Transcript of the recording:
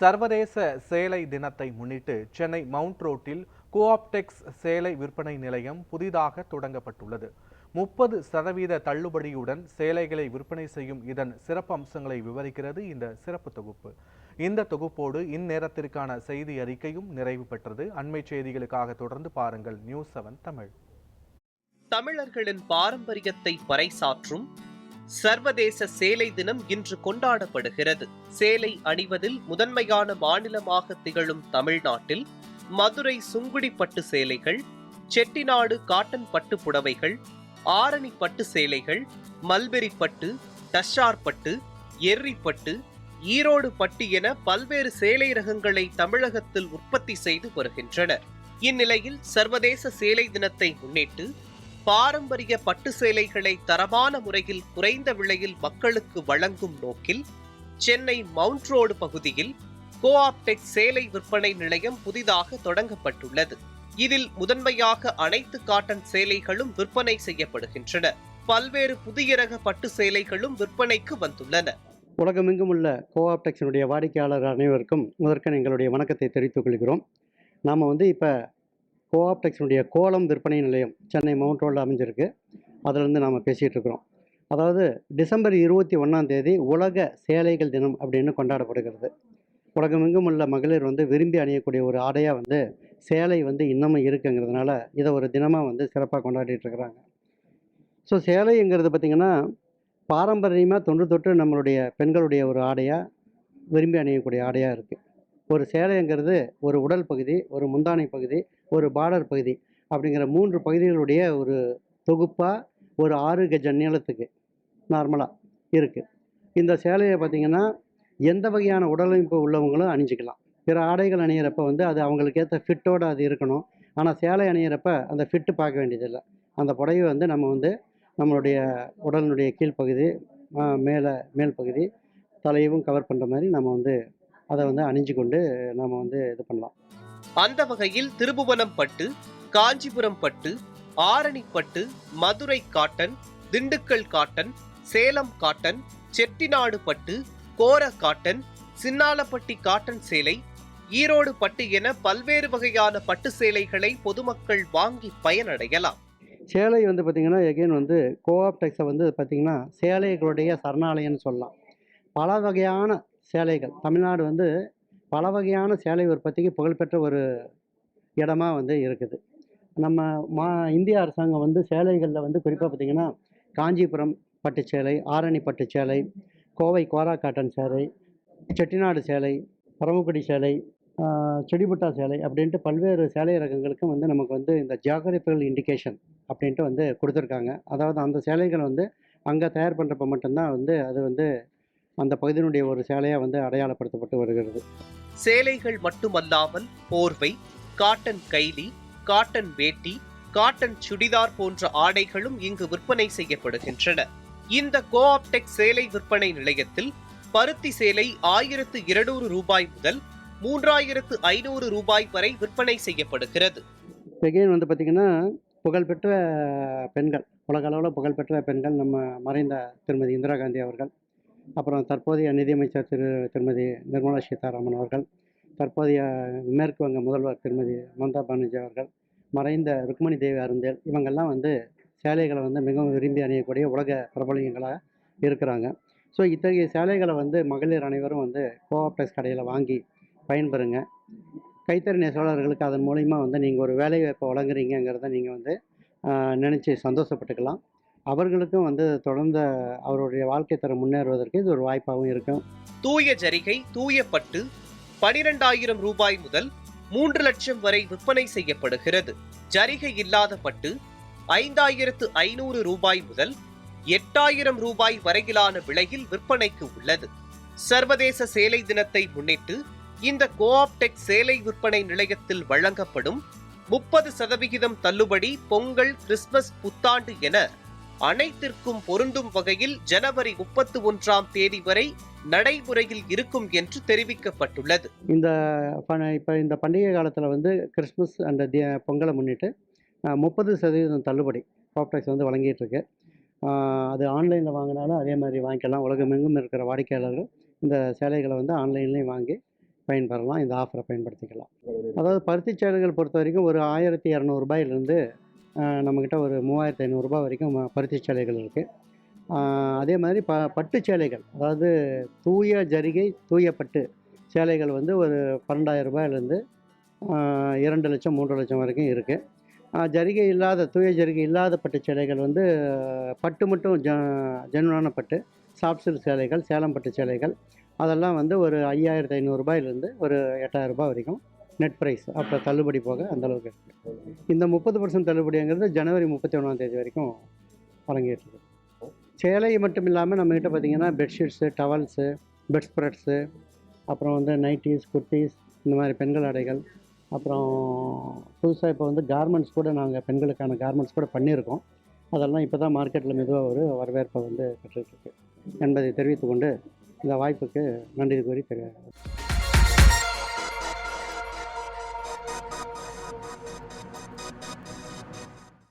சர்வதேச சேலை தினத்தை முன்னிட்டு சென்னை மவுண்ட் ரோட்டில் கோஆப்டெக்ஸ் சேலை விற்பனை நிலையம் புதிதாக தொடங்கப்பட்டுள்ளது. 30% தள்ளுபடியுடன் சேலைகளை விற்பனை செய்யும் இதன் சிறப்பு அம்சங்களை விவரிக்கிறது இந்த சிறப்பு தொகுப்பு. இந்த தொகுப்போடு இந்நேரத்திற்கான செய்தி அறிக்கையும் நிறைவு பெற்றது. அண்மை செய்திகளுக்காக தொடர்ந்து பாருங்கள் News7 தமிழ். தமிழர்களின் பாரம்பரியத்தை பறைசாற்றும் சர்வதேச சேலை தினம் இன்று கொண்டாடப்படுகிறது. சேலை அணிவதில் முதன்மையான மாநிலமாக திகழும் தமிழ்நாட்டில் மதுரை சுங்குடி பட்டு சேலைகள், செட்டிநாடு காட்டன் பட்டு புடவைகள், ஆரணி பட்டு சேலைகள், மல்பெரி பட்டு, டஷார் பட்டு, எர்ரி பட்டு, ஈரோடு பட்டு என பல்வேறு சேலை ரகங்களை தமிழகத்தில் உற்பத்தி செய்து வருகின்றனர். இந்நிலையில் சர்வதேச சேலை தினத்தை முன்னிட்டு பாரம்பரிய பட்டு சேலைகளை தரமான முறையில் குறைந்த விலையில் மக்களுக்கு வழங்கும் நோக்கில் சென்னை மவுண்ட் ரோடு பகுதியில் கோஆப்டெக்ஸ் சேலை விற்பனை நிலையம் புதிதாக தொடங்கப்பட்டுள்ளது. இதில் முதன்மையாக அனைத்து காட்டன் சேலைகளும் விற்பனை செய்யப்படுகின்றன. பல்வேறு புதிய ரக பட்டு சேலைகளும் விற்பனைக்கு வந்துள்ளன. உலகமெங்கும் உள்ள கோஆப்டெக்ஸினுடைய வாடிக்கையாளர் அனைவருக்கும் முதற்கன் எங்களுடைய வணக்கத்தை தெரிவித்துக் கொள்கிறோம். நாம் இப்போ கோஆப்டெக்ஸினுடைய கோலம் விற்பனை நிலையம் சென்னை மவுண்ட் ரோடில் அமைஞ்சிருக்கு. அதிலிருந்து நாம் பேசிகிட்டு இருக்கிறோம். அதாவது டிசம்பர் 21 உலக சேலைகள் தினம் அப்படின்னு கொண்டாடப்படுகிறது. உலகமெங்கும் உள்ள மகளிர் விரும்பி அணியக்கூடிய ஒரு ஆடையாக சேலை இன்னமும் இருக்குங்கிறதுனால இதை ஒரு தினமாக சிறப்பாக கொண்டாடிட்டு இருக்கிறாங்க. ஸோ சேலைங்கிறது பார்த்திங்கன்னா பாரம்பரியமாக தொன்று தொட்டு நம்மளுடைய பெண்களுடைய ஒரு ஆடையாக விரும்பி அணியக்கூடிய ஆடையாக இருக்குது. ஒரு சேலைங்கிறது ஒரு உடல் பகுதி, ஒரு முந்தானை பகுதி, ஒரு பார்டர் பகுதி அப்படிங்கிற 3 பகுதிகளுடைய ஒரு தொகுப்பாக ஒரு 6 கஜ நீளத்துக்கு நார்மலாக இருக்குது. இந்த சேலையை பார்த்திங்கன்னா எந்த வகையான உடலமைப்பு உள்ளவங்களும் அணிஞ்சிக்கலாம். பிற ஆடைகள் அணியிறப்ப அது அவங்களுக்கு ஏற்ற ஃபிட்டோடு அது இருக்கணும். ஆனால் சேலை அணியிறப்ப அந்த ஃபிட்டு பார்க்க வேண்டியதில்லை. அந்த புடவை நம்ம நம்மளுடைய உடலினுடைய கீழ்ப்பகுதி, மேல் பகுதி, தலையவும் கவர் பண்ணுற மாதிரி நம்ம அதை அணிஞ்சு கொண்டு நாம் இது பண்ணலாம். அந்த வகையில் திருபுவனம் பட்டு, காஞ்சிபுரம் பட்டு, ஆரணி பட்டு, Madurai cotton, Dindigul cotton, Salem cotton, Chettinad பட்டு, கோர காட்டன், சின்னாலப்பட்டி காட்டன் சேலை, ஈரோடு பட்டு என பல்வேறு வகையான பட்டு சேலைகளை பொதுமக்கள் வாங்கி பயனடையலாம். சேலை பார்த்திங்கன்னா எகைன் கோஆப்டெக்ஸை பார்த்திங்கன்னா சேலைகளுடைய சரணாலயம்னு சொல்லலாம். பல வகையான சேலைகள் தமிழ்நாடு பல வகையான சேலை உற்பத்திக்கு புகழ்பெற்ற ஒரு இடமா இருக்குது. நம்ம இந்திய அரசாங்கம் சேலைகளில் குறிப்பாக பார்த்திங்கன்னா காஞ்சிபுரம் பட்டு சேலை, ஆரணி பட்டு சேலை, கோவை கோரா காட்டன் சேலை, செட்டிநாடு சேலை, பரமக்குடி சேலை, செடிபுட்டா சேலை அப்படின்ட்டு பல்வேறு சேலை ரகங்களுக்கும் நமக்கு இந்த ஜியாகிரபிக்கல் இண்டிகேஷன் அப்படின்ட்டு கொடுத்துருக்காங்க. அதாவது அந்த சேலைகள் அங்கே தயார் பண்ணுறப்ப மட்டும்தான் அது அந்த பகுதியினுடைய ஒரு சேலையாக அடையாளப்படுத்தப்பட்டு வருகிறது. சேலைகள் மட்டுமல்லாமல் போர்வை, காட்டன் கைலி, காட்டன் வேட்டி, காட்டன் சுடிதார் போன்ற ஆடைகளும் இங்கு விற்பனை செய்யப்படுகின்றன. இந்த கோஆப்டெக்ஸ் சேலை விற்பனை நிலையத்தில் பருத்தி சேலை 1200 ரூபாய் முதல் 3500 ரூபாய் வரை விற்பனை செய்யப்படுகிறது. எகைன் பார்த்திங்கன்னா புகழ்பெற்ற பெண்கள், உலக அளவில் புகழ்பெற்ற பெண்கள் நம்ம மறைந்த திருமதி இந்திரா காந்தி அவர்கள், அப்புறம் தற்போதைய நிதியமைச்சர் திருமதி நிர்மலா சீதாராமன் அவர்கள், தற்போதைய மேற்கு வங்க முதல்வர் திருமதி மம்தா பானர்ஜி அவர்கள், மறைந்த ருக்மணி தேவி அருந்தேல், இவங்கெல்லாம் சேலைகளை மிகவும் விரும்பி அணியக்கூடிய உலக பிரபலியங்களாக இருக்கிறாங்க. ஸோ இத்தகைய சேலைகளை மகளிர் அனைவரும் கோஆப்டெக்ஸ் கடையில் வாங்கி பயன்பெறுங்க. கைத்தறி நெசவாளர்களுக்கு அதன் மூலிமா நீங்கள் ஒரு வேலைவாய்ப்பை வழங்குறீங்கிறத நீங்கள் நினச்சி சந்தோஷப்பட்டுக்கலாம். அவர்களுக்கும் தொடர்ந்து அவருடைய வாழ்க்கை தரம் முன்னேறுவதற்கு இது ஒரு வாய்ப்பாகவும் இருக்கும். தூய ஜரிகை, தூய பட்டு 12,000 ரூபாய் முதல் 3 லட்சம் வரை விற்பனை செய்யப்படுகிறது. ஜரிகை இல்லாத பட்டு 5,500 ரூபாய் முதல் 8,000 ரூபாய் வரையிலான விலையில் விற்பனைக்கு உள்ளது. சர்வதேச சேலை தினத்தை முன்னிட்டு இந்த கோஆப்டெக்ஸ் சேலை விற்பனை நிலையத்தில் வழங்கப்படும் 30% தள்ளுபடி பொங்கல், கிறிஸ்துமஸ், புத்தாண்டு என அனைத்திற்கும் பொருந்தும் வகையில் ஜனவரி 31 வரை நடைமுறையில் இருக்கும் என்று தெரிவிக்கப்பட்டுள்ளது. இந்த பண்டிகை காலத்தில் கிறிஸ்துமஸ் அண்ட் பொங்கலை முன்னிட்டு 30% தள்ளுபடி கோஆப்டெக்ஸ் வழங்கிட்டு இருக்கு. அது ஆன்லைனில் வாங்கினாலும் அதே மாதிரி வாங்கிக்கலாம். உலகமெங்கும் இருக்கிற வாடிக்கையாளர்கள் இந்த சேலைகளை ஆன்லைன்லேயும் வாங்கி பயன்பெறலாம், இந்த ஆஃபரை பயன்படுத்திக்கலாம். அதாவது பருத்தி சேலைகள் பொறுத்த வரைக்கும் ஒரு ரூ. 1200 நம்மக்கிட்ட ஒரு ரூ. 3500 வரைக்கும் பருத்தி சேலைகள் இருக்குது. அதே மாதிரி பட்டு சேலைகள், அதாவது தூய ஜரிகை தூய பட்டு சேலைகள் வந்து ஒரு ரூ. 12,000 2,00,000 3,00,000 வரைக்கும் இருக்குது. ஜரிகை இல்லாத தூய ஜரிகை இல்லாத பட்டு சேலைகள் வந்து பட்டு மட்டும் ஜென்யூனான பட்டு சாஃப்ட் சில்க் சேலைகள், சேலம் பட்டு சேலைகள் அதெல்லாம் வந்து ஒரு ரூ. 5,500 ஒரு ரூ. 8,000 வரைக்கும் நெட் ப்ரைஸ் அப்புறம் தள்ளுபடி போக அந்தளவுக்கு இருக்குது. இந்த 30% தள்ளுபடிங்கிறது ஜனவரி 31 வரைக்கும் வழங்கிட்டு இருக்குது. சேலை மட்டும் இல்லாமல் நம்மக்கிட்ட பார்த்திங்கன்னா பெட்ஷீட்ஸு, டவல்ஸு, பெட் ஸ்ப்ரெட்ஸு, அப்புறம் வந்து நைட்டீஸ், குர்த்தீஸ், இந்த மாதிரி பெண்கள் ஆடைகள், அப்புறம் புதுசாக இப்போ வந்து கார்மெண்ட்ஸ் கூட நாங்கள் பெண்களுக்கான கார்மெண்ட்ஸ் கூட பண்ணியிருக்கோம். அதெல்லாம் இப்போ தான் மார்க்கெட்டில் மெதுவாக ஒரு வரவேற்பை வந்து பெற்றுட்ருக்கு என்பதை தெரிவித்துக்கொண்டு இந்த வாய்ப்புக்கு நன்றி கூறி